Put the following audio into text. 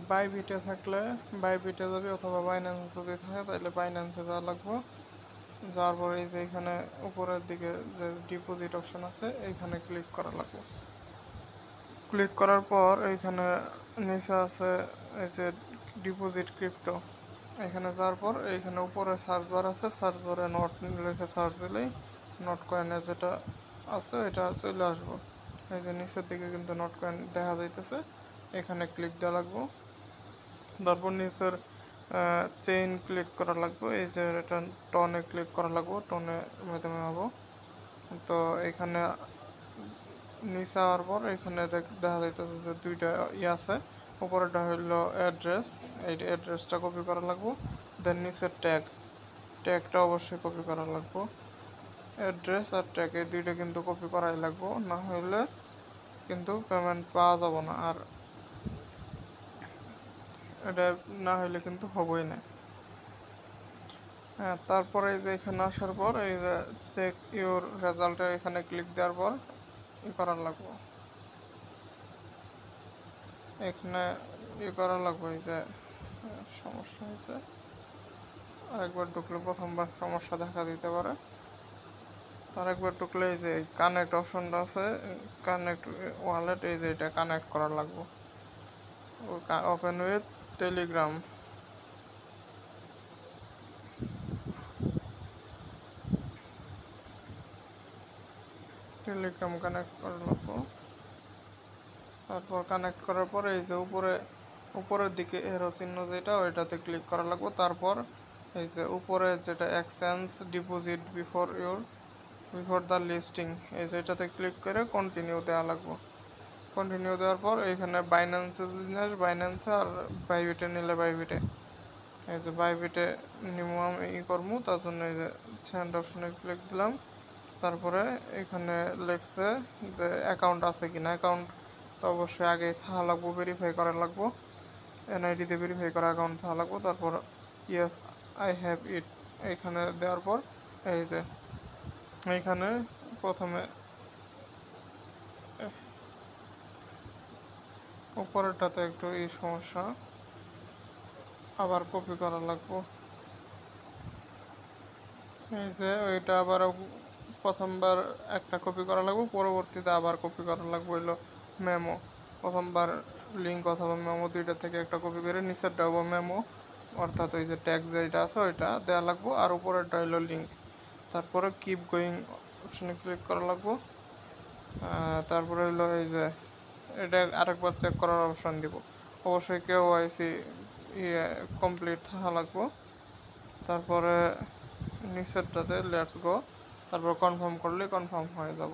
বাইবিটে থাকলে বাইবিটে যাবি, অথবা বাইন্যান্স যদি থাকে তাহলে বাইন্যান্সে যাওয়া লাগবে। যাওয়ার পরে এই যে এখানে উপরের দিকে যে ডিপোজিট অপশন আছে এইখানে ক্লিক করা লাগবে। ক্লিক করার পর এইখানে নিচে আছে এই যে ডিপোজিট ক্রিপ্টো, এখানে যাওয়ার পর এইখানে উপরে সার্চ বার আছে, সার্চ বারে নট লিখে সার্চ দিলেই নট কয়েনে যেটা আছে এটা চলে আসবো। এই যে নিচের দিকে কিন্তু নট কয়েন দেখা যাইতেছে, এখানে ক্লিক দেওয়া লাগবো। তারপর নিচের চেইন ক্লিক করা লাগবে, এই যে এটা টনে ক্লিক করা লাগবো, টনে মাধ্যমে হবো। তো এখানে নিচে আওয়ার পর এখানে দেখা যাইতেছে যে দুইটা আছে, উপরেটা হইলো অ্যাড্রেস, এই অ্যাড্রেসটা কপি করা লাগবো। দেন নিচের ট্যাগটা অবশ্যই কপি করা লাগবো। অ্যাড্রেস আর ট্যাগ এই দুইটা কিন্তু কপি করাই লাগবো, না হইলে কিন্তু পেমেন্ট পাওয়া যাব না, আর এটা না হইলে কিন্তু হবই না। হ্যাঁ, তারপরে এই যে এখানে আসার পর এই যে চেক ইউর রেজাল্টে এখানে ক্লিক দেওয়ার পর করা লাগবো, এখানে করা লাগবে। এই যে সমস্যা হয়েছে, আরেকবার ঢুকলে প্রথমবার সমস্যা দেখা দিতে পারে। আরেকবার ঢুকলে এই যে কানেক্ট অপশনটা আছে, কানেক্ট ওয়ালেট, এই যে এটা কানেক্ট করা লাগবে। ওপেন উইথ টেলিগ্রাম, কানেক্ট করা লাগবো। তারপর কানেক্ট করার পরে এই যে উপরের দিকে এরো চিহ্ন যেটা ওইটাতে ক্লিক করা লাগবে। তারপর এই যে উপরে যেটা exchange deposit before the listing, এই যে এটাতে ক্লিক করে কন্টিনিউ দেওয়া লাগবে। কন্টিনিউ দেওয়ার পর এইখানে বাইন্যান্সে আর বাইবিটে নিলে বাইবিটে, এই যে বাইবিটে নিমো করবো, তার জন্য এই যে সেন্ড অপশনে ক্লিক দিলাম। তারপরে এখানে লেখছে যে অ্যাকাউন্ট আছে কিনা, অ্যাকাউন্ট তো অবশ্যই আগে থাকা লাগবো, ভেরিফাই করা লাগবো, এনআইডি দিয়ে ভেরিফাই করা অ্যাকাউন্ট থাকা লাগবো। তারপর ইয়েস আই হ্যাভ ইট এইখানে দেওয়ার পর এই যে এইখানে প্রথমে উপরেরটাতে একটু এই সমস্যা, আবার কপি করা লাগবো। এই যে ওইটা আবার প্রথমবার একটা কপি করা লাগবে, পরবর্তীতে আবার কপি করা লাগবে হইলো মেমো। প্রথমবার লিঙ্ক অথবা মেমো দুইটা থেকে একটা কপি করে নিচেরটা হবো মেমো, অর্থাৎ ওই যে ট্যাগ যেটা আছে ওইটা দেওয়া লাগবো, আর উপরেরটা হইলো লিঙ্ক। তারপরে কিপ গোয়িং অপশনে ক্লিক করা লাগবো। তারপরে হইলো এই যে এটা আরেকবার চেক করার অপশন দিব, অবশ্যই KYC কমপ্লিট থাকা লাগবো। তারপরে নিচেরটাতে লেটস গো, তারপর কনফার্ম করলে কনফার্ম হয়ে যাব।